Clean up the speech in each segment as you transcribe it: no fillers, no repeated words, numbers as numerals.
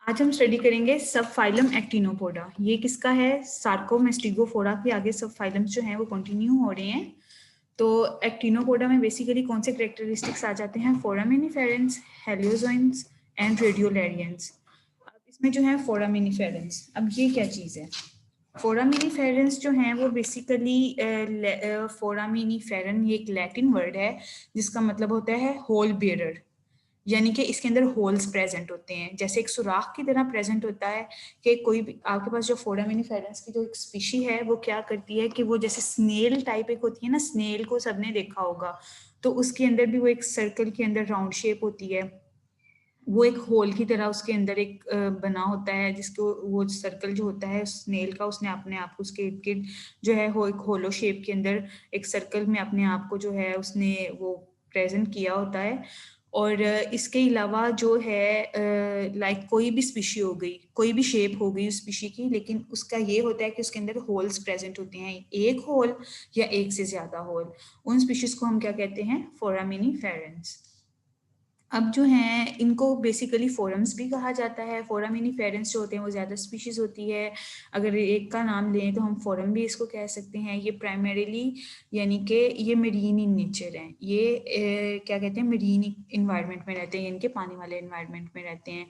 आज हम स्टडी करेंगे सब फाइलम एक्टिनोपोडा। ये किसका है? सार्कोमेस्टिगोफोरा के आगे सब फाइलम्स जो हैं वो कंटिन्यू हो रहे हैं। तो एक्टिनोपोडा में बेसिकली कौन से कैरेक्टरिस्टिक्स आ जाते हैं? फोरामिनिफेरेंस, हेलियोजोइंस एंड रेडियोलैरियंस। अब इसमें जो है फोरामिनिफेरेंस, अब ये क्या चीज़ है? फोरामिनिफेरेंस जो है वो बेसिकली फोरामिनिफेरन ये एक लैटिन वर्ड है जिसका मतलब होता है होल बेयरर, यानी कि इसके अंदर होल्स प्रेजेंट होते हैं, जैसे एक सुराख की तरह प्रेजेंट होता है कि कोई भी आपके पास जो फोरामिनिफेरेंस की जो एक स्पीशी है वो क्या करती है कि वो जैसे स्नेल टाइप एक होती है ना, स्नेल को सबने देखा होगा, तो उसके अंदर भी वो एक सर्कल के अंदर राउंड शेप होती है, वो एक होल की तरह उसके अंदर एक बना होता है, जिसको वो सर्कल जो होता है स्नेल का, उसने अपने आप को उसके इर्द गिर्द जो है वो एक होलो शेप के अंदर एक सर्कल में अपने आप को जो है उसने वो प्रेजेंट किया होता है। और इसके अलावा जो है लाइक कोई भी स्पीशी हो गई, कोई भी शेप हो गई उस स्पीशी की, लेकिन उसका ये होता है कि उसके अंदर होल्स प्रेजेंट होते हैं, एक होल या एक से ज्यादा होल। उन स्पीशीज को हम क्या कहते हैं? फोरामिनिफेरेंस। अब जो हैं इनको बेसिकली फोरम्स भी कहा जाता है। फोरामिनिफेरेंस जो होते हैं वो ज़्यादा स्पीशीज़ होती है। अगर एक का नाम लें तो हम फोरम भी इसको कह सकते हैं। ये प्राइमरीली यानी कि ये मरीन इन नेचर हैं। ये क्या कहते हैं, मरीन इन्वायरमेंट में रहते हैं, यानी कि पानी वाले इन्वायरमेंट में रहते हैं।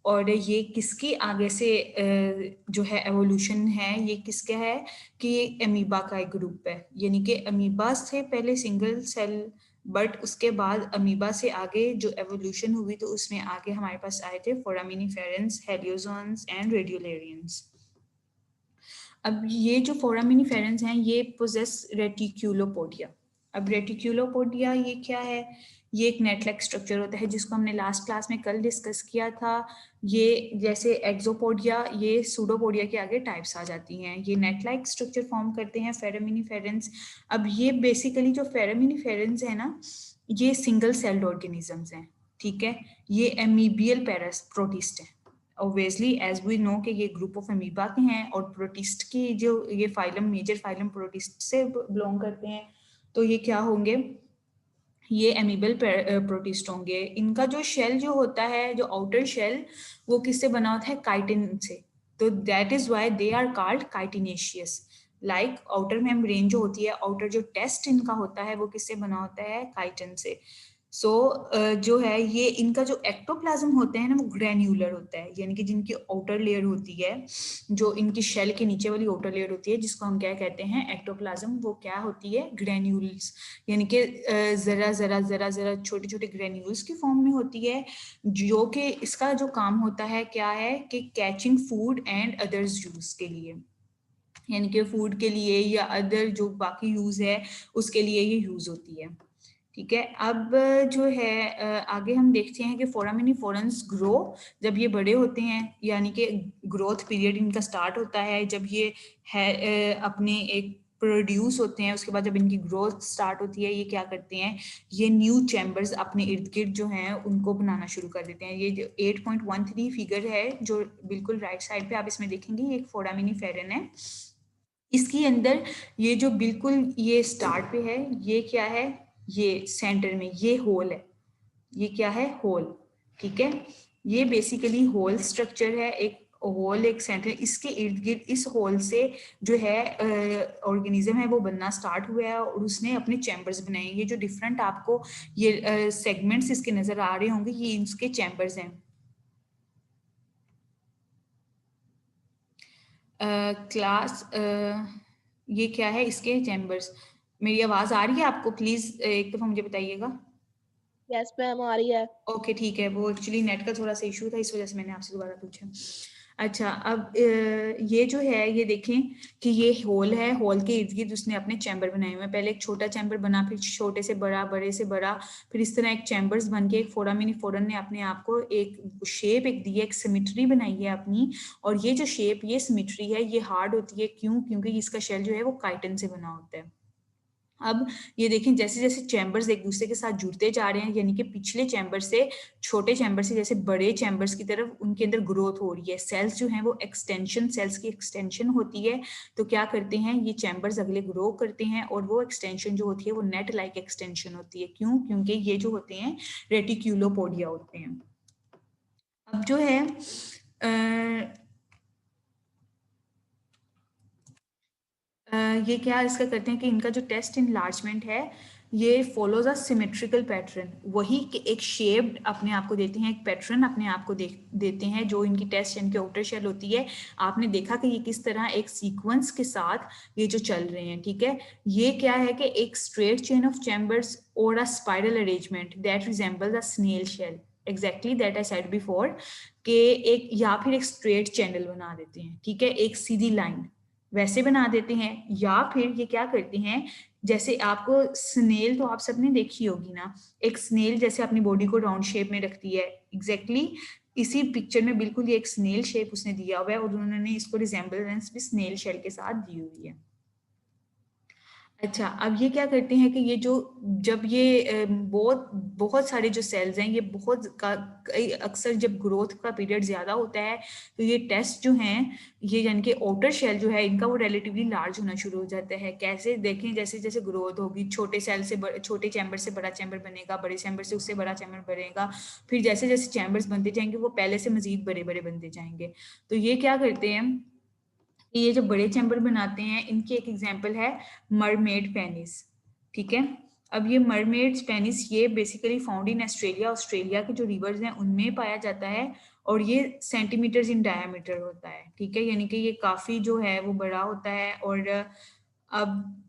और ये किसकी आगे से जो है एवोल्यूशन है, ये किसका है कि ये अमीबा का एक ग्रुप है, यानी कि अमीबा से पहले सिंगल सेल, बट उसके बाद अमीबा से आगे जो एवोल्यूशन हुई तो उसमें आगे हमारे पास आए थे फोरामिनिफेरेंस, हेलियोजोन्स एंड रेडियोलैरियंस। अब ये जो फोरामिनिफेरेंस हैं ये पोजेस रेटिक्यूलोपोडिया। अब रेटिक्यूलोपोडिया ये क्या है? ये एक नेट लाइक स्ट्रक्चर होता है जिसको हमने लास्ट क्लास में कल डिस्कस किया था। ये जैसे एक्सोपोडिया, ये सूडोपोडिया के आगे टाइप्स आ जाती हैं। ये नेट लाइक स्ट्रक्चर फॉर्म करते हैं फोरामिनिफेरेंस। अब ये बेसिकली जो फोरामिनिफेरेंस है ना, ये सिंगल सेल्ड ऑर्गेनिजम्स हैं, ठीक है। ये एमीबियल पैरास प्रोटिस्ट है। ऑब्वियसली एज वी नो कि ये ग्रुप ऑफ अमीबा के हैं और प्रोटिस्ट की जो ये फाइलम, मेजर फाइलम प्रोटिस्ट से बिलोंग करते हैं, तो ये क्या होंगे? ये एमीबल प्रोटिस्ट होंगे। इनका जो शेल जो होता है, जो आउटर शेल, वो किससे बना होता है? काइटिन से। तो that is why they are called chitinaceous. Like outer membrane जो होती है, आउटर जो टेस्ट इनका होता है वो किससे बना होता है? काइटिन से। सो जो है ये इनका जो एक्टोप्लाज्म होते हैं ना वो ग्रेन्यूलर होता है, यानी कि जिनकी आउटर लेयर होती है, जो इनकी शेल के नीचे वाली आउटर लेयर होती है जिसको हम क्या कहते हैं? एक्टोप्लाज्म। वो क्या होती है? ग्रेन्यूल्स, यानी कि जरा जरा जरा जरा छोटे छोटे ग्रेन्यूल्स की फॉर्म में होती है, जो कि इसका जो काम होता है क्या है कि catching food and others use के लिए, यानी कि फूड के लिए या अदर जो बाकी यूज है उसके लिए ये यूज होती है, ठीक है। अब जो है आगे हम देखते हैं कि फोरामिनिफेरेंस ग्रो जब ये बड़े होते हैं, यानी कि ग्रोथ पीरियड इनका स्टार्ट होता है जब ये है अपने एक प्रोड्यूस होते हैं। उसके बाद जब इनकी ग्रोथ स्टार्ट होती है, ये क्या करते हैं? ये न्यू चैम्बर्स अपने इर्द गिर्द जो हैं उनको बनाना शुरू कर देते हैं। ये जो 8.13 फिगर है जो बिल्कुल राइट साइड पे आप इसमें देखेंगे, ये एक फोरामिनिफेरन है। इसके अंदर ये जो बिल्कुल ये स्टार्ट पे है, ये क्या है? ये सेंटर में ये होल है, ये क्या है? होल, ठीक है। ये बेसिकली होल स्ट्रक्चर है, एक होल एक सेंटर, इसके इर्द गिर्द इस होल से जो है ऑर्गेनिज्म है वो बनना स्टार्ट हुआ है और उसने अपने चैम्बर्स बनाए। ये जो डिफरेंट आपको ये सेगमेंट्स इसके नजर आ रहे होंगे, ये इसके चैम्बर्स हैं। क्लास ये क्या है? इसके चैम्बर्स। मेरी आवाज आ रही है आपको? प्लीज एक दफा मुझे बताइएगा। यस मैम आ रही है। ओके ठीक है, वो एक्चुअली नेट का थोड़ा सा इशू था, इस वजह से मैंने आपसे दोबारा पूछा। अच्छा, अब ये जो है ये देखें कि ये होल है, होल के इर्द गिर्द उसने अपने चैम्बर बनाए हुए हैं। पहले एक छोटा चैम्बर बना, फिर छोटे से बड़ा, बड़े से बड़ा, फिर इस तरह एक चैम्बर्स बन के एक फोरामिनिफेरन ने अपने आप को एक शेप एक दी है, एक सिमेट्री बनाई है अपनी। और ये जो शेप, ये सिमेट्री है, ये हार्ड होती है। क्यों? क्योंकि इसका शेल जो है वो काइटिन से बना होता है। अब ये देखें जैसे जैसे चैम्बर्स एक दूसरे के साथ जुड़ते जा रहे हैं, यानी कि पिछले चैम्बर से, छोटे चैम्बर से जैसे बड़े चैम्बर्स की तरफ उनके अंदर ग्रोथ हो रही है। सेल्स जो हैं वो एक्सटेंशन, सेल्स की एक्सटेंशन होती है। तो क्या करते हैं ये चैम्बर्स? अगले ग्रो करते हैं और वो एक्सटेंशन जो होती है वो नेट लाइक एक्सटेंशन होती है। क्यों? क्योंकि ये जो होते हैं रेटिक्यूलोपोडिया होते हैं। अब जो है ये क्या इसका करते हैं कि इनका जो टेस्ट इनलार्जमेंट है ये फॉलोज अ सिमेट्रिकल पैटर्न, वही कि एक शेप्ड अपने आप को देते हैं, एक पैटर्न अपने आप को देते हैं जो इनकी टेस्ट इनके आउटर शेल होती है। आपने देखा कि ये किस तरह एक सीक्वेंस के साथ ये जो चल रहे हैं, ठीक है। ये क्या है कि एक स्ट्रेट चेन ऑफ चैम्बर्स और a spiral arrangement that resembles a snail shell, exactly that I said before, कि एक या फिर एक स्ट्रेट चैनल बना देते हैं, ठीक है, एक सीधी लाइन वैसे बना देते हैं। या फिर ये क्या करते हैं, जैसे आपको स्नेल तो आप सबने देखी होगी ना, एक स्नेल जैसे अपनी बॉडी को राउंड शेप में रखती है, एग्जैक्टली इसी पिक्चर में बिल्कुल ये एक स्नेल शेप उसने दिया हुआ है और उन्होंने इसको रिजेंबलेंस भी स्नेल शेल के साथ दी हुई है। अच्छा, अब ये क्या करते हैं कि ये जो जब ये बहुत बहुत सारे जो सेल्स हैं ये बहुत अक्सर जब ग्रोथ का पीरियड ज्यादा होता है तो ये टेस्ट जो हैं ये यानी कि आउटर शेल जो है इनका वो रिलेटिवली लार्ज होना शुरू हो जाता है। कैसे देखें, जैसे जैसे ग्रोथ होगी छोटे सेल से छोटे चैम्बर से बड़ा चैम्बर बनेगा, बड़े चैम्बर से उससे बड़ा चैम्बर बनेगा, फिर जैसे जैसे चैम्बर्स बनते जाएंगे वो पहले से मजीद बड़े बड़े बनते जाएंगे। तो ये क्या करते हैं, ये जो बड़े चैम्बर बनाते हैं इनकी एक एग्जांपल है मरमेड पेनिस, ठीक है। अब ये मरमेड पेनिस ये basically found in Australia, Australia के जो रिवर्स हैं उनमें पाया जाता है और ये सेंटीमीटर्स इन डायमीटर होता है, ठीक है, यानी कि ये काफी जो है वो बड़ा होता है। और अब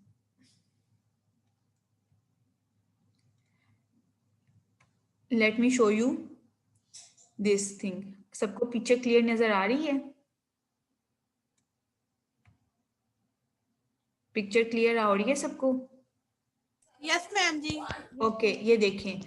let me show you this thing. सबको पिक्चर क्लियर नजर आ रही है? पिक्चर क्लियर आ रही है सबको? यस मैम जी। ओके, ये देखें,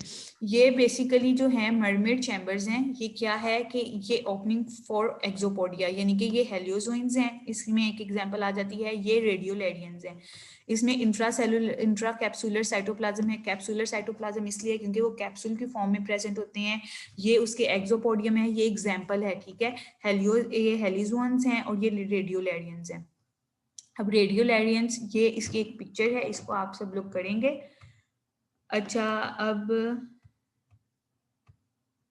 ये बेसिकली जो है मरमेड चैम्बर्स हैं। ये क्या है कि ये ओपनिंग फॉर एक्सोपोडिया, यानी कि ये हेलियोजोइंस हैं, इसमें एक एग्जांपल आ जाती है। ये रेडियोलैरियंस हैं, इसमें इंट्रासेलुलर इंट्रा कैप्सुलर साइटोप्लाज्म है। कैप्सुलर साइटोप्लाज्म इसलिए क्योंकि वो कैप्सूल की फॉर्म में प्रेजेंट होते हैं। ये उसके एक्सोपोडियम है, ये एग्जाम्पल है, ठीक है। ये हेलियोजोइंस हैं और ये रेडियोलैरियंस हैं। अब रेडियोलैरियंस ये इसकी एक पिक्चर है, इसको आप सब लोग करेंगे। अच्छा, अब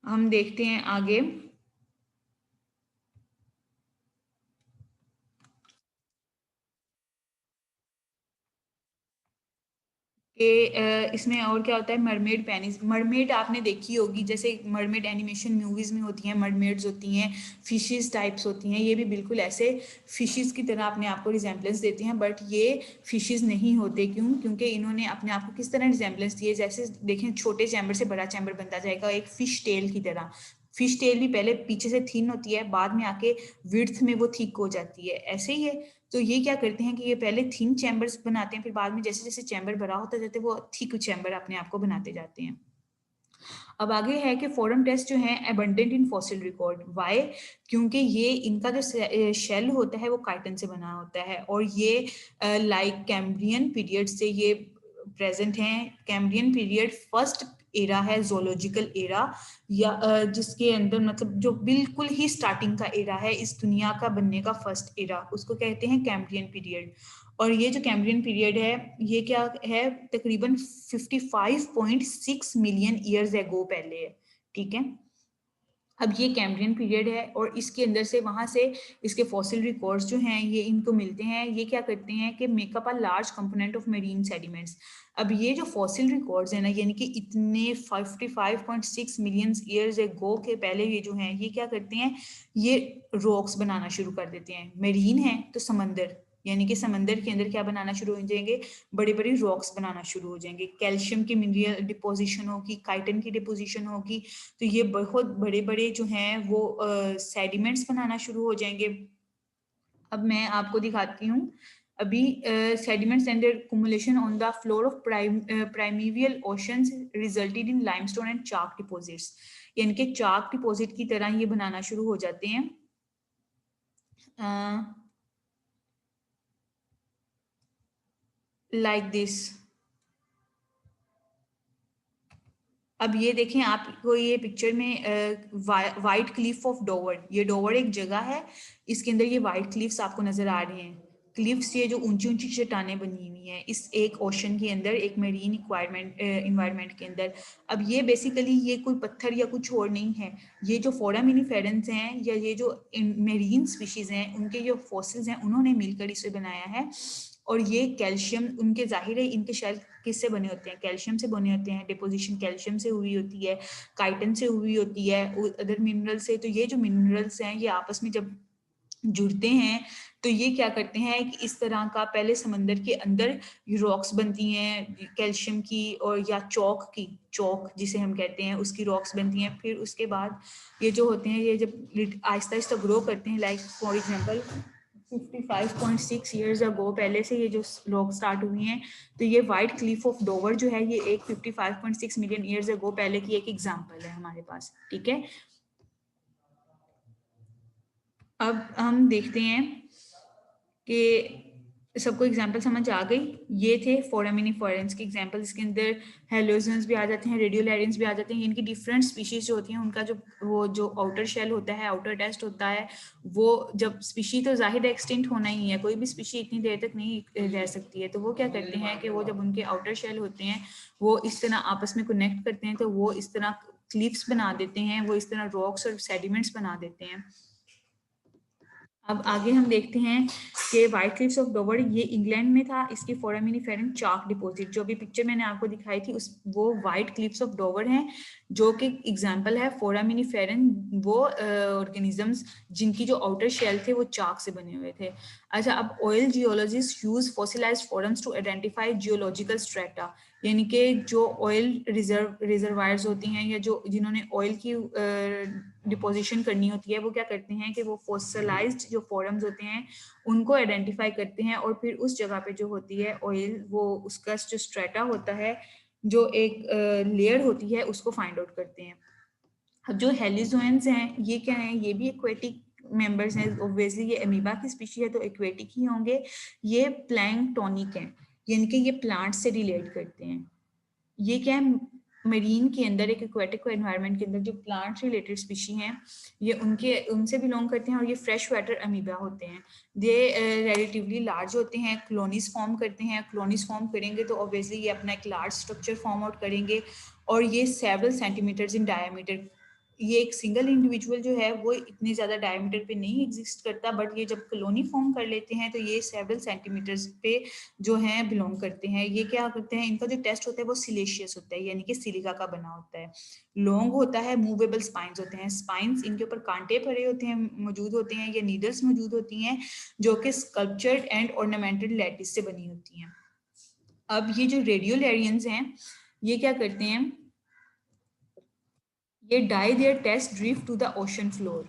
हम देखते हैं आगे। कि इसमें और क्या होता है, मरमेड पेनिस। मरमेड आपने देखी होगी, जैसे मरमेड एनिमेशन मूवीज में होती हैं, मरमेड्स होती हैं, फिशेस टाइप्स होती हैं। ये भी बिल्कुल ऐसे फिशेस की तरह अपने आप को रिजेंबलेंस देती हैं, बट ये फिशेस नहीं होते। क्यों? क्योंकि इन्होंने अपने आप को किस तरह रिजेंबलेंस दिए, जैसे देखें छोटे चैम्बर से बड़ा चैम्बर बनता जाएगा, एक फिश टेल की तरह। फिश टेल भी पहले पीछे से थिन होती है, बाद में आके विड्थ में वो थिक हो जाती है, ऐसे ही है। तो ये क्या करते हैं कि ये पहले थिन चैम्बर्स बनाते हैं, फिर बाद में जैसे जैसे चैम्बर बड़ा होता जाता है वो थिक चैम्बर अपने आप को बनाते जाते हैं। अब आगे है कि फोरम टेस्ट जो है abundant in fossil record. Why? क्योंकि ये इनका जो शेल होता है वो काइटन से बना होता है और ये लाइक कैम्ब्रियन पीरियड से ये प्रेजेंट हैं। कैम्ब्रियन पीरियड फर्स्ट एरा है, जोलॉजिकल एरा, या जिसके अंदर मतलब जो बिल्कुल ही स्टार्टिंग का एरा है, इस दुनिया का बनने का फर्स्ट एरा, उसको कहते हैं कैम्ब्रियन पीरियड। और ये जो कैम्ब्रियन पीरियड है ये क्या है, तकरीबन 55.6 मिलियन ईयर्स एगो पहले है, ठीक है। अब ये कैम्ब्रियन पीरियड है और इसके अंदर से वहां से इसके फॉसिल रिकॉर्ड्स जो हैं ये इनको मिलते हैं। ये क्या करते हैं कि makeup a large component of marine sediments. अब ये जो फॉसिल रिकॉर्ड्स है ना, यानी कि इतने 55.6 मिलियन ईयर्स एगो के पहले ये जो हैं ये क्या करते हैं, ये रॉक्स बनाना शुरू कर देते हैं। मेरीन है तो समंदर, यानी कि समंदर के अंदर क्या बनाना शुरू हो जाएंगे, बड़े बड़े रॉक्स बनाना शुरू हो जाएंगे। कैल्शियम की मिनरल डिपोजिशन होगी, काइटन की डिपोजिशन होगी, तो ये बहुत बड़े बड़े जो हैं वो सेडिमेंट्स बनाना शुरू हो जाएंगे। अब मैं आपको दिखाती हूँ अभी sediments and their accumulation on the floor of primeval oceans resulted in limestone and chalk deposits. यानी कि चाक डिपॉजिट की तरह ये बनाना शुरू हो जाते हैं। Like this. अब ये देखें आपको ये पिक्चर में वाइट क्लिफ ऑफ डोवर, ये डोवर एक जगह है, इसके अंदर ये वाइट क्लिफ्स आपको नजर आ रही हैं, क्लिफ्स, ये जो ऊंची ऊंची चट्टानें बनी हुई हैं इस एक ओशन के अंदर, एक मरीन इन्वायरमेंट के अंदर। अब ये बेसिकली ये कोई पत्थर या कुछ और नहीं है, ये जो फोरामिनिफेरेंस हैं या ये जो मेरीन स्पीशीज हैं उनके जो फॉसिल्स हैं उन्होंने मिलकर इसे बनाया है। और ये कैल्शियम, उनके जाहिर है इनके शेल किससे बने होते हैं, कैल्शियम से बने होते हैं, डिपोजिशन कैल्शियम से हुई होती है, काइटन से हुई होती है, अदर मिनरल से। तो ये जो मिनरल्स हैं ये आपस में जब जुड़ते हैं तो ये क्या करते हैं कि इस तरह का पहले समंदर के अंदर रॉक्स बनती हैं कैल्शियम की, और या चौक की, चौक जिसे हम कहते हैं उसकी रॉक्स बनती हैं। फिर उसके बाद ये जो होते हैं ये जब आहिस्ता आहिस्ता ग्रो करते हैं, like for example 55.6 years ago पहले से ये जो रॉक स्टार्ट हुई हैं। तो ये वाइट क्लिफ ऑफ डोवर जो है ये एक 55.6 मिलियन ईयर्स अगो पहले की एक एग्जांपल है हमारे पास, ठीक है। अब हम देखते हैं कि सबको एग्जांपल समझ आ गई। ये थे फोरामिनिफेरेंस के एग्जांपल, इसके अंदर हेलोजन्स भी आ जाते हैं, रेडियोलैरियंस भी आ जाते हैं। इनकी डिफरेंट स्पीशीज जो होती हैं उनका जो वो जो आउटर शेल होता है, आउटर टेस्ट होता है, वो जब स्पीशी तो जाहिर एक्सटिंक्ट होना ही है, कोई भी स्पीशी इतनी देर तक नहीं रह सकती है। तो वो क्या करते हैं कि वो जब उनके आउटर शेल होते हैं वो इस तरह आपस में कनेक्ट करते हैं, तो वो इस तरह क्लिफ्स बना देते हैं, वो इस तरह रॉक्स और सेडिमेंट्स बना देते हैं। अब आगे हम देखते हैं कि व्हाइट क्लिफ्स ऑफ डोवर ये इंग्लैंड में था। इसकी फोरामिनिफेरन चाक डिपॉजिट जो भी पिक्चर मैंने आपको दिखाई थी उस वो व्हाइट क्लिफ्स ऑफ डोवर हैं, जो कि एग्जांपल है फोरामिनिफेरन वो ऑर्गेनिजम्स जिनकी जो आउटर शेल थे वो चाक से बने हुए थे। अच्छा, अब oil geologist use fossilized forams to identify geological strata, यानी कि जो ऑयल रिजर्वायर्स होती हैं या जो जिन्होंने ऑयल की डिपोजिशन करनी होती है वो क्या करते हैं कि वो फॉसिलाइज्ड जो फॉरम्स होते हैं उनको आइडेंटिफाई करते हैं, और फिर उस जगह पे जो होती है ऑयल वो उसका जो स्ट्रेटा होता है, जो एक लेयर होती है, उसको फाइंड आउट करते हैं। अब जो हेलिजोएंस हैं ये क्या हैं, ये भी एक्वेटिक मेंबर्स हैं। ऑब्वियसली ये अमीबा की स्पीशी है तो एक्वेटिक ही होंगे। ये प्लैंकटोनिक हैं, यानी कि ये प्लांट से रिलेट करते हैं। ये क्या है, मरीन के अंदर एक एक्वेटिक एनवायरनमेंट के अंदर जो प्लांट रिलेटेड स्पीशी हैं ये उनसे बिलोंग करते हैं, और ये फ्रेश वाटर अमीबा होते हैं। ये रिलेटिवली लार्ज होते हैं, कॉलोनीज फॉर्म करते हैं। कॉलोनीज फॉर्म करेंगे तो ऑब्वियसली ये अपना एक लार्ज स्ट्रक्चर फॉर्म आउट करेंगे, और ये सेवरल सेंटीमीटर्स इन डायमीटर। ये एक सिंगल इंडिविजुअल जो है वो इतने ज्यादा डायमीटर पे नहीं एग्जिस्ट करता, बट ये जब कॉलोनी फॉर्म कर लेते हैं तो ये सेवरल सेंटीमीटर्स पे जो है बिलोंग करते हैं। ये क्या करते हैं, इनका जो टेस्ट होता है वो सिलिशियस होता है, यानी कि सिलिका का बना होता है। लॉन्ग होता है, मूवेबल स्पाइंस होते हैं। स्पाइंस इनके ऊपर कांटे भरे होते हैं, मौजूद होते हैं, या नीडल्स मौजूद होती हैं जो कि स्कल्पचर्ड एंड ऑर्नामेंटेड लैटिस से बनी होती हैं। अब ये जो रेडियोलैरियंस हैं ये क्या करते हैं, ये die their test drift to the ocean floor.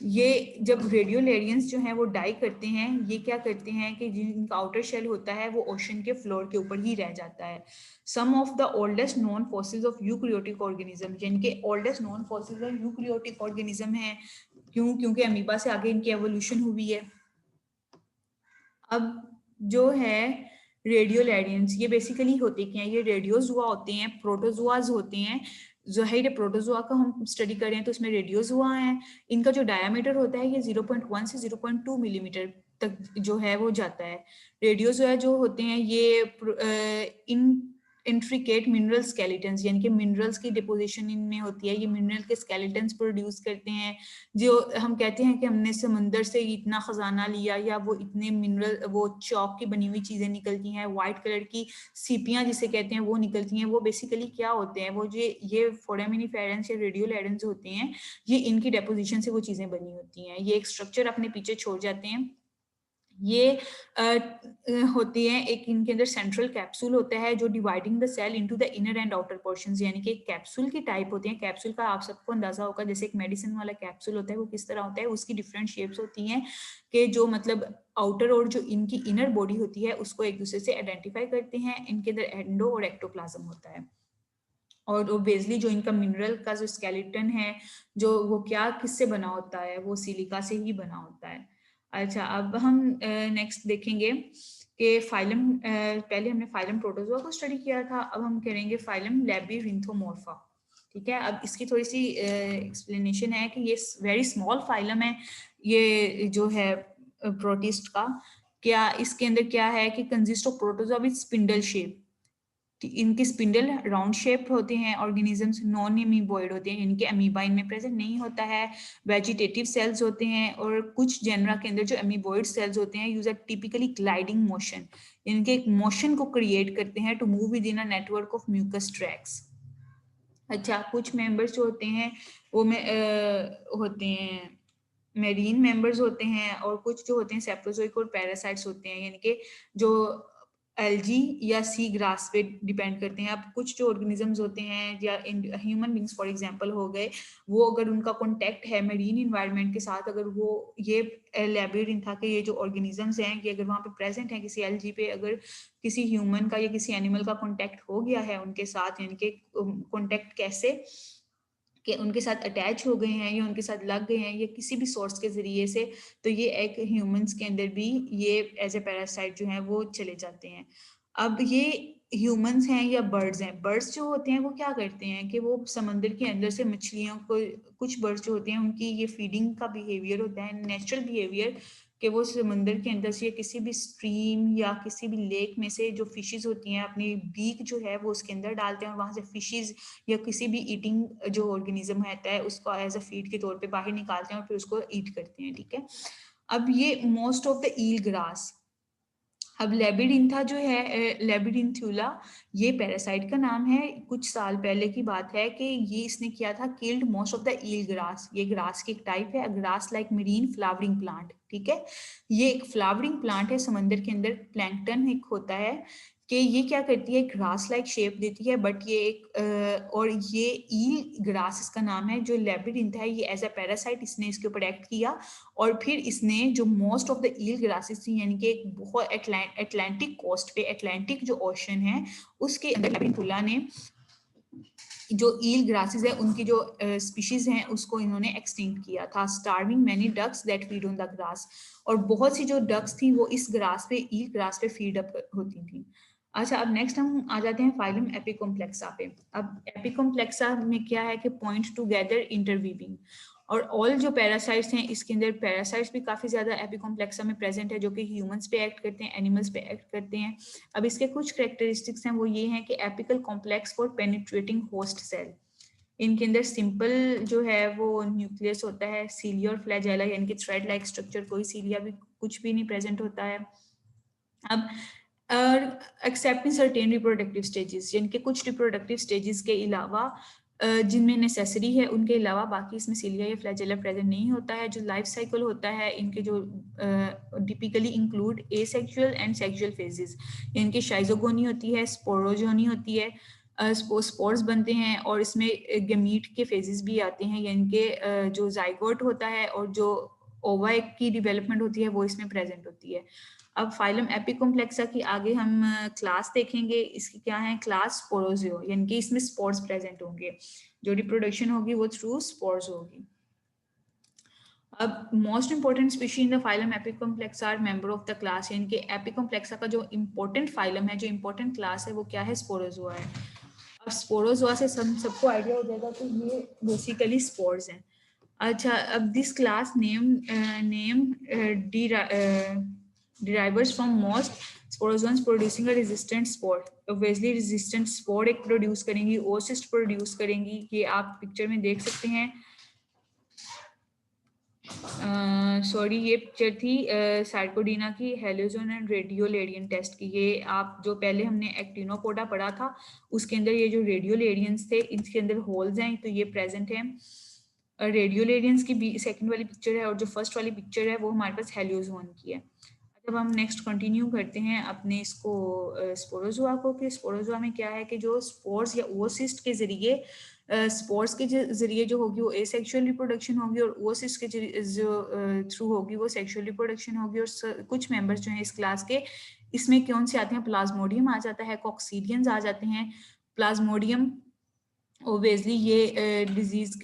ये जब रेडियोलैरियंस जो हैं वो डाई करते हैं, ये क्या करते हैं कि जिनका आउटर शेल होता है वो ओशन के फ्लोर के ऊपर ही रह जाता है। Some of the oldest known fossils of eukaryotic organism, जिनके oldest known fossils of eukaryotic organism हैं। क्यों? क्योंकि अमीबा से आगे इनकी एवोल्यूशन हुई है। अब जो है रेडियोलैरियंस ये बेसिकली होते क्या हैं, ये रेडियोजुआ होते हैं, प्रोटोजुआज होते हैं। ज़ाहिर प्रोटोजुआ का हम स्टडी करें तो इसमें रेडियोजुआ हैं। इनका जो डायमीटर होता है ये 0.1 से 0.2 मिलीमीटर तक जो है वो जाता है। रेडियोजुआ जो होते हैं ये इन इंट्रिकेट मिनरल स्केलेटन्स, यानी कि मिनरल्स की डिपोजिशन इनमें होती है। ये मिनरल के स्केलेटन्स प्रोड्यूस करते हैं। जो हम कहते हैं कि हमने समुंदर से इतना खजाना लिया, या वो इतने मिनरल वो चौक की बनी हुई चीजें निकलती हैं, व्हाइट कलर की सीपियां जिसे कहते हैं वो निकलती हैं। वो बेसिकली क्या होते हैं, वो जो ये फोरामिनिफेरेंस या रेडियोलैरियंस होते हैं, ये इनकी डेपोजिशन से वो चीजें बनी होती हैं। ये एक स्ट्रक्चर अपने पीछे छोड़ जाते हैं। ये होती है एक इनके अंदर सेंट्रल कैप्सूल होता है जो dividing the cell into the inner and outer portions, यानी कि कैप्सूल की टाइप होती है। कैप्सूल का आप सबको अंदाजा होगा, जैसे एक मेडिसिन वाला कैप्सूल होता है वो किस तरह होता है, उसकी डिफरेंट शेप्स होती हैं कि जो मतलब आउटर और जो इनकी इनर बॉडी होती है उसको एक दूसरे से आइडेंटिफाई करते हैं। इनके अंदर एंडो और एक्टोप्लाज्म होता है, और ओबेसली जो इनका मिनरल का जो स्केलेटन है जो वो क्या किससे बना होता है, वो सिलिका से ही बना होता है। अच्छा, अब हम नेक्स्ट देखेंगे कि फाइलम, पहले हमने फाइलम प्रोटोजोआ को स्टडी किया था, अब हम करेंगे फाइलम लैबिरिंथोमोर्फा। ठीक है, अब इसकी थोड़ी सी एक्सप्लेनेशन है कि ये वेरी स्मॉल फाइलम है ये जो है प्रोटिस्ट का, क्या इसके अंदर क्या है कि consist of protozoa with spindle shape, इनके स्पिंडल राउंड शेप होते हैं, ऑर्गेनिजम्स नॉन एमीबॉइड होते हैं, इनके अमीबा इनमें प्रेजेंट नहीं होता है, वेजिटेटिव सेल्स होते हैं, और कुछ जेनरा के अंदर जो अमीबॉइड सेल्स होते हैं use a typically gliding motion, इनके एक मोशन को क्रिएट करते हैं to move within a network of mucus tracks. अच्छा, कुछ मेंबर्स जो होते हैं वो में होते हैं मेरीन मेंबर्स होते हैं, और कुछ जो होते हैं सेप्रोजोइक और पैरासाइट्स होते हैं, यानी कि जो एल्जी या सी ग्रास पे डिपेंड करते हैं। अब कुछ जो ऑर्गेनिजम्स होते हैं या ह्यूमन बींग्स फॉर एग्जांपल हो गए, वो अगर उनका कॉन्टेक्ट है मेरीन इन्वायरमेंट के साथ, अगर वो ये लैबिरिथम था कि ये जो ऑर्गेनिजम्स हैं कि अगर वहाँ पे प्रेजेंट है किसी एल्जी पे, अगर किसी ह्यूमन का या किसी एनिमल का कॉन्टेक्ट हो गया है उनके साथ, यानी कि कॉन्टेक्ट कैसे कि उनके साथ अटैच हो गए हैं या उनके साथ लग गए हैं या किसी भी सोर्स के जरिए से, तो ये एक ह्यूमंस के अंदर भी ये एज ए पैरासाइट जो है वो चले जाते हैं। अब ये ह्यूमंस हैं या बर्ड्स हैं, बर्ड्स जो होते हैं वो क्या करते हैं कि वो समंदर के अंदर से मछलियों को, कुछ बर्ड्स जो होते हैं उनकी ये फीडिंग का बिहेवियर होता है, नेचुरल बिहेवियर, कि वो समंदर के अंदर से या किसी भी स्ट्रीम या किसी भी लेक में से जो फिशेस होती हैं अपनी बीक जो है वो उसके अंदर डालते हैं, और वहां से फिशेस या किसी भी ईटिंग जो ऑर्गेनिज्म रहता है उसको एज अ फीड के तौर पे बाहर निकालते हैं और फिर उसको ईट करते हैं। ठीक है, अब ये most of the eel grass. अब लेबिडिंथा जो है, लेबिडिंथुला, ये पैरासाइट का नाम है। कुछ साल पहले की बात है कि ये इसने किया था killed most of the eel grass. ये ग्रास की एक टाइप है, grass like marine flowering plant. ठीक है, ये एक फ्लावरिंग प्लांट है, समंदर के अंदर प्लैंकटन एक होता है कि ये क्या करती है, ग्रास लाइक शेप देती है, बट ये एक और ये ईल ग्रास इसका नाम है, जो लेबिडिंथा है, ये एज अ पैरासाइट इसने इसके ऊपर एक्ट किया, और फिर इसने जो most of the eel grasses थी, यानी कि एक बहुत अटलांटिक कोस्ट पे, अटलांटिक जो ओशन है उसके अंदर लेबिडिंथुला ने जो ईल ग्रासेस है उनकी जो स्पीशीज हैं उसको इन्होंने एक्सटिंक्ट किया था, starving many ducks that feed on the grass. और बहुत सी जो डक्स थी वो इस ग्रास पे, ईल ग्रास पे फीड अप होती थी। अच्छा, अब नेक्स्ट हम आ जाते हैं फाइलम एपिकोम्प्लेक्सा पे। अब एपिकोम्प्लेक्सा में क्या है कि पॉइंट टुगेदर इंटरवीविंग, और ऑल जो पैरासाइट्स हैं इसके अंदर पैरासाइट्स भी काफी ज्यादा एपिकोम्प्लेक्सा में प्रेजेंट है, जो कि ह्यूमंस पे एक्ट करते हैं, एनिमल्स पे एक्ट करते हैं। अब इसके कुछ कैरेक्टरिस्टिक्स हैं, वो ये हैं कि apical complex for penetrating host cell, इनके अंदर सिंपल जो है वो न्यूक्लियस होता है, सीलिया और फ्लैजेला यानी कि थ्रेड लाइक स्ट्रक्चर, कोई सीलिया भी कुछ भी नहीं प्रेजेंट होता है। अब accept in certain reproductive stages, यानी कि कुछ रिप्रोडक्टिव स्टेजेस के अलावा जिनमें नेसेसरी है उनके अलावा बाकी इसमें सीलिया या फ्लैजेला प्रेजेंट नहीं होता है। जो लाइफ साइकिल होता है इनके जो typically include asexual and sexual phases, इनकी शाइजोगोनी होती है, स्पोरोजोनी होती है, स्पोर्स बनते हैं, और इसमें गमीट के फेजेस भी आते हैं, यानी कि जो जाइगोट होता है और जो ओवा की डेवलपमेंट होती है वो इसमें प्रेजेंट होती है। अब फाइलम एपिकोम्प्लेक्सा की आगे हम क्लास देखेंगे, इसकी क्या है क्लास, स्पोरोजियो, यानी कि इसमें स्पोर्स प्रेजेंट होंगे, जो रिप्रोडक्शन होगी वो थ्रू स्पोर्स होगी। अब most important species in the phylum Apicomplexa are member of the class, यानी कि एपिकोम्प्लेक्सा का जो इंपॉर्टेंट फाइलम है, जो इंपॉर्टेंट क्लास है वो क्या है, स्पोरोजोआ है। अब स्पोरोजोआ से सबको आइडिया हो जाएगा कि ये बेसिकली स्पोर्स हैं। अच्छा, अब this class name derives from most sporozoans producing a resistant spore, obviously resistant spore एक प्रोड्यूस करेंगी, ओसिस्ट प्रोड्यूस करेंगी, ये आप पिक्चर में देख सकते हैं। सॉरी, ये पिक्चर थी सार्कोडीना की हेलोजन एंड रेडियोलेरियन टेस्ट की। ये आप जो पहले हमने एक्टिनोपोडा पढ़ा था उसके अंदर ये जो रेडियोलेरियंस थे इनके अंदर होल्स हैं, तो ये प्रेजेंट हैं। रेडियोलेरियंस की सेकंड वाली पिक्चर है, और जो फर्स्ट वाली पिक्चर है वो हमारे पास हेलियोजोन की है। जब हम नेक्स्ट कंटिन्यू करते हैं अपने इसको स्पोरोजोआ को, कि स्पोरोजोआ में क्या है कि जो स्पोर्स या ओसिस्ट के जरिए स्पोर्स के जरिए जो होगी वो एसेक्सुअल रिप्रोडक्शन होगी, और ओसिस्ट के जो थ्रू होगी वो सेक्सुअल रिप्रोडक्शन होगी। और कुछ मेंबर्स जो हैं इस क्लास के, इसमें कौन से आते हैं, प्लाज्मोडियम आ जाता है, कॉक्सीडियंस आ जाते हैं। प्लाज्मोडियम ओबियसली ये disease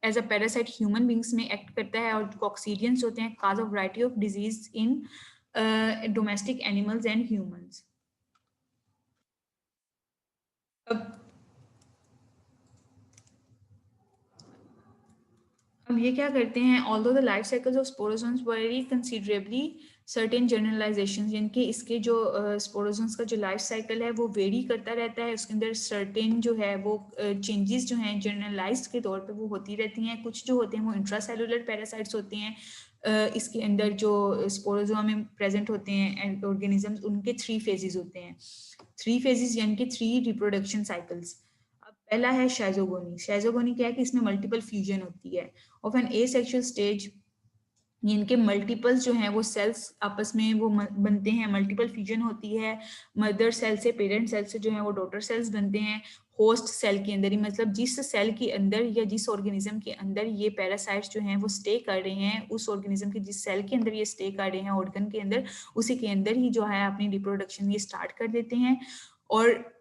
as a parasite human beings में एक्ट करता है, और कॉक्सीडियंस होते हैं cause of variety of disease in domestic animals and humans. अब ये क्या करते हैं, although the life cycles of sporozoans very considerably, certain generalisation, यानी इसके जो स्पोरोजोन्स का जो लाइफ साइकिल है वो वेरी करता रहता है, उसके अंदर सर्टेन जो है वो चेंजेस जो हैं जनरलाइज्ड के तौर पे वो होती रहती हैं। कुछ जो होते हैं वो इंट्रासेलुलर पैरासाइट्स होते हैं, इसके अंदर जो स्पोरोजोआ में प्रेजेंट होते हैं ऑर्गेनिजम्स, उनके 3 फेजेस होते हैं। 3 फेजेस यानी कि 3 रिप्रोडक्शन साइकिल्स। अब पहला है शाइजोगोनी। शाइजोगोनी क्या है कि इसमें मल्टीपल फ्यूजन होती है ऑफ एन एसेक्सुअल स्टेज, इनके मल्टीपल्स जो हैं वो सेल्स आपस में वो बनते हैं, मल्टीपल फ्यूजन होती है, मदर सेल से पेरेंट सेल से जो है वो डॉटर सेल्स बनते हैं होस्ट सेल के अंदर ही, मतलब जिस सेल के अंदर या जिस ऑर्गेनिज्म के अंदर ये पैरासाइट्स जो हैं वो स्टे कर रहे हैं, उस ऑर्गेनिज्म के जिस सेल के अंदर ये स्टे कर रहे हैं ऑर्गन के अंदर, उसी के अंदर ही जो है अपनी रिप्रोडक्शन ये स्टार्ट कर देते हैं। और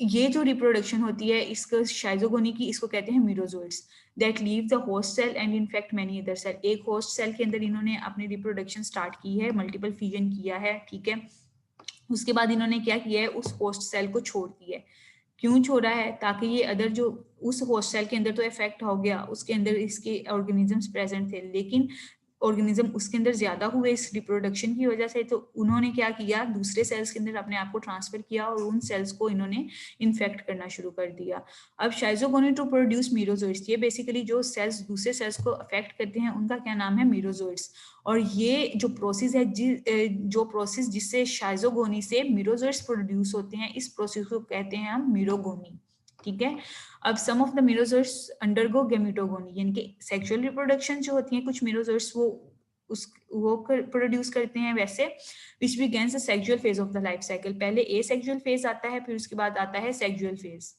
ये जो रिप्रोडक्शन होती है इसको शाइजोगोनी की, इसको कहते हैं merozoites that leave the host cell and infect many other cell. एक होस्ट सेल के अंदर इन्होंने अपनी रिप्रोडक्शन स्टार्ट की है, मल्टीपल फ्यूजन किया है, ठीक है। उसके बाद इन्होंने क्या किया है, उस होस्ट सेल को छोड़ दिया है। क्यों छोड़ा है? ताकि ये अदर जो उस होस्ट सेल के अंदर तो इफेक्ट हो गया, उसके अंदर इसके ऑर्गेनिजम्स प्रेजेंट थे, लेकिन ऑर्गेनिज्म उसके अंदर ज्यादा हुए इस रिप्रोडक्शन की वजह से, तो उन्होंने क्या किया, दूसरे सेल्स के अंदर अपने आप को ट्रांसफर किया और उन सेल्स को इन्होंने इन्फेक्ट करना शुरू कर दिया। अब शाइजोगोनी टू प्रोड्यूस मीरोजोइड्स, ये बेसिकली जो सेल्स दूसरे सेल्स को अफेक्ट करते हैं उनका क्या नाम है, मीरोजोइड्स। और ये जो प्रोसेस है जो प्रोसेस जिससे शाइजोगोनी से मीरोजोइड्स प्रोड्यूस होते हैं, इस प्रोसेस को कहते हैं हम मीरोगोनी, ठीक है। अब सम ऑफ द मीरोजोइड्स अंडरगो गैमेटोगोनी, यानी कि सेक्सुअल रिप्रोडक्शन जो होती है कुछ मीरोजोइड्स वो प्रोड्यूस करते हैं वैसे, which begins the sexual phase of the life cycle. पहले एसेक्सुअल फेज आता है, फिर उसके बाद आता है सेक्सुअल फेज।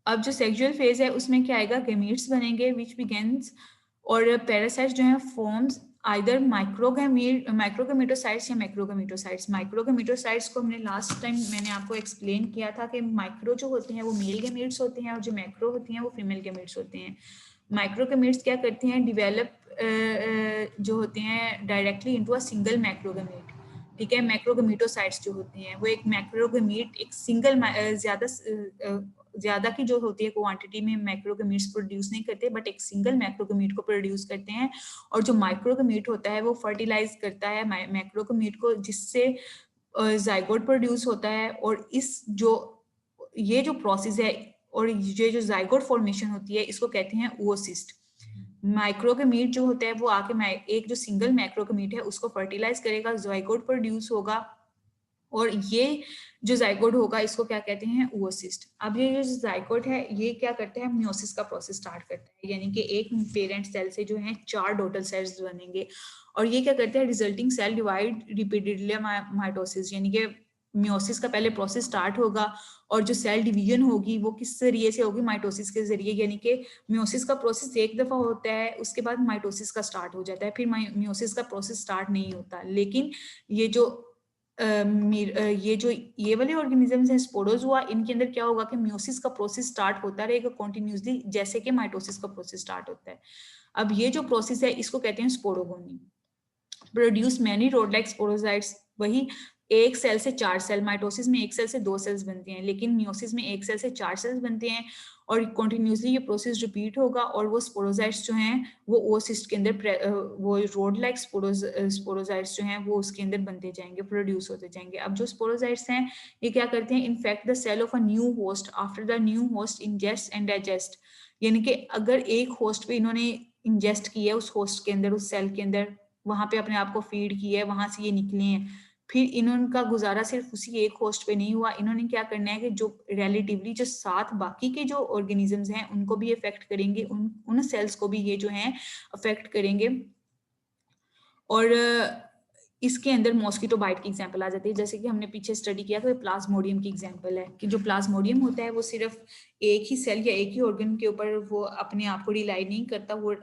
अब जो सेक्सुअल फेज है उसमें क्या आएगा, गैमीट्स बनेंगे विच बिगिंस, और पैरासाइट्स जो है फॉर्म्स आइदर माइक्रोगैमेटोसाइट्स या मैक्रोगैमेटोसाइट्स। माइक्रोगैमेटोसाइट्स को हमने लास्ट टाइम मैंने आपको एक्सप्लेन किया था कि माइक्रो जो होते हैं वो मेल गैमेट्स होते हैं और जो मैक्रो होती हैं वो फीमेल गैमेट्स होते हैं। माइक्रोगैमेट्स क्या करती हैं, डिवेलप जो होते हैं डायरेक्टली इनटू अ सिंगल मैक्रोगैमेट, ठीक है। मैक्रोगैमेटोसाइट्स जो होते हैं वो एक मैक्रोगैमेट, एक सिंगल ज्यादा की जो होती है क्वांटिटी में मैक्रोगैमेट्स प्रोड्यूस नहीं करते, बट एक सिंगल मैक्रोगैमेट को प्रोड्यूस करते हैं। और जो माइक्रोगैमेट होता है वो फर्टिलाइज करता है मैक्रोगैमेट को, जिससे जाइगोट प्रोड्यूस होता है। और ये जो प्रोसेस है और ये जो जाइगोट फॉर्मेशन होती है इसको कहते हैं oocyst। माइक्रोगैमेट जो होता है वो आके एक जो सिंगल मैक्रोगैमेट है उसको फर्टिलाइज करेगा, जाइगोट प्रोड्यूस होगा, और ये जो जाइगोट होगा इसको क्या कहते हैं, oocyst। अब ये जो जाइगोट है ये क्या करता है, म्योसिस का प्रोसेस स्टार्ट करता है, यानी कि एक पेरेंट सेल से जो है 4 डॉटर सेल्स बनेंगे, और ये क्या करते हैं, resulting cell divide repeatedly mitosis, यानी कि म्योसिस का पहले प्रोसेस स्टार्ट होगा और जो सेल डिवीजन होगी वो किस जरिए से होगी, माइटोसिस के जरिए। यानी कि म्योसिस का प्रोसेस एक दफा होता है, उसके बाद माइटोसिस का स्टार्ट हो जाता है, फिर म्योसिस का प्रोसेस स्टार्ट नहीं होता। लेकिन ये वाले ऑर्गेनिजम्स हैं स्पोरोजोआ, इनके अंदर क्या होगा कि म्योसिस का प्रोसेस स्टार्ट होता रहेगा कंटिन्यूसली, जैसे कि माइटोसिस का प्रोसेस स्टार्ट होता है। अब ये जो प्रोसेस है इसको कहते हैं sporogony. Produce many rod like sporozoites, वही एक सेल से 4 सेल, माइटोसिस में एक सेल से 2 सेल्स बनते हैं, लेकिन म्योसिस में एक सेल से 4 सेल्स बनते हैं, और कंटिन्यूसली ये प्रोसेस रिपीट होगा, और वो स्पोरोजाइट्स जो हैं वो oocyst के अंदर वो रोड लाइक स्पोरोजाइट्स जो हैं वो उसके अंदर बनते जाएंगे, प्रोड्यूस होते जाएंगे। अब जो स्पोरोजाइट्स हैं ये क्या करते हैं, infect the cell of a new host after the new host ingest and digest, यानी कि अगर एक होस्ट पे इन्होंने इंजेस्ट किया है, उस होस्ट के अंदर, उस सेल के अंदर, वहां पे अपने आप को फीड किया है, वहां से ये निकले हैं, फिर इनका गुजारा सिर्फ उसी एक होस्ट पे नहीं हुआ, इन्होंने क्या करना है कि जो रिलेटिवली जो 7 बाकी के जो ऑर्गेनिजम्स हैं उनको भी अफेक्ट करेंगे, उन सेल्स को भी ये जो हैं अफेक्ट करेंगे। और इसके अंदर मॉस्किटो बाइट की एग्जांपल आ जाती है, जैसे कि हमने पीछे स्टडी किया था, प्लाज्मोडियम की एग्जांपल है कि जो प्लाज्मोडियम होता है वो सिर्फ एक ही सेल या एक ही ऑर्गन के ऊपर वो अपने आप को रिलाई नहीं करता, वो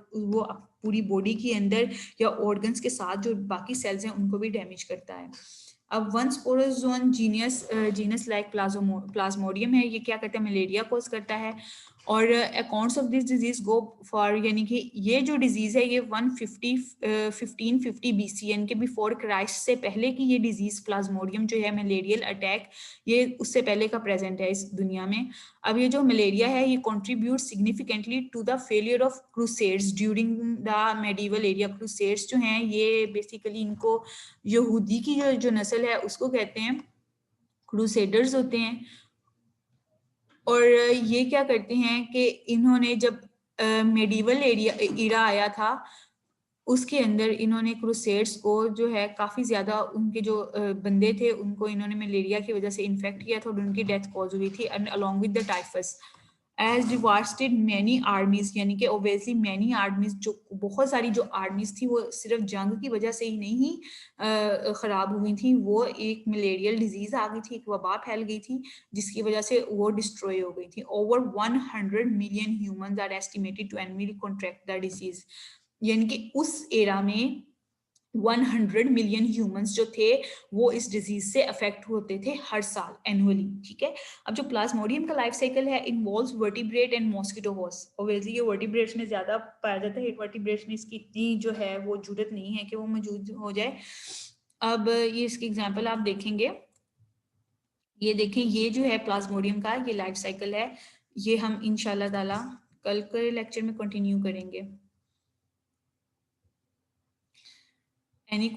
पूरी बॉडी के अंदर या ऑर्गन्स के साथ जो बाकी सेल्स हैं उनको भी डैमेज करता है। अब one sporozoan genus like Plasmodium है, ये क्या करता है, मलेरिया कॉज करता है, और accounts of this disease go for, यानी कि ये जो डिजीज है ये 1550 BC यानी कि बिफोर क्राइस्ट से पहले की ये डिजीज प्लाज्मोडियम जो है मलेरियल अटैक, ये उससे पहले का प्रेजेंट है इस दुनिया में। अब ये जो मलेरिया है ये contribute significantly to the failure of crusades during the medieval area. Crusades जो हैं ये बेसिकली इनको यहूदी की जो नस्ल है उसको कहते हैं, क्रूसेडर्स होते हैं। और ये क्या करते हैं कि इन्होंने जब मेडिवल एरा आया था उसके अंदर इन्होंने क्रूसेड्स को जो है काफ़ी ज़्यादा उनके जो बंदे थे उनको इन्होंने मलेरिया की वजह से इन्फेक्ट किया था और उनकी डेथ कॉज हुई थी, and along with the typhus as devastated many armies, यानी कि ओबियसली मैनी आर्मीज, जो बहुत सारी जो आर्मीज थी वो सिर्फ जंग की वजह से ही नहीं ख़राब हुई थी, वो एक मलेरियल डिजीज़ आ गई थी, एक वबा फैल गई थी जिसकी वजह से वो डिस्ट्रॉय हो गई थी। Over 100 million humans are estimated to annually contract the disease, यानी कि उस एरा में 100 मिलियन ह्यूमंस जो थे वो इस डिजीज से अफेक्ट होते थे हर साल एनुअली। ठीक है, अब जो प्लाज्मोडियम का लाइफ साइकिल है involves vertebrate and mosquito horse. Obviously ये वर्टिब्रेट्स में ज्यादा पाया जाता है, वर्टिब्रेट्स में इसकी इतनी जो है वो जरूरत नहीं है कि वो मौजूद हो जाए। अब ये इसकी एग्जांपल आप देखेंगे, ये देखें ये जो है प्लाज्मोडियम का ये लाइफ साइकिल है, ये हम इंशाल्लाह ताला कल के लेक्चर में कंटिन्यू करेंगे। एनी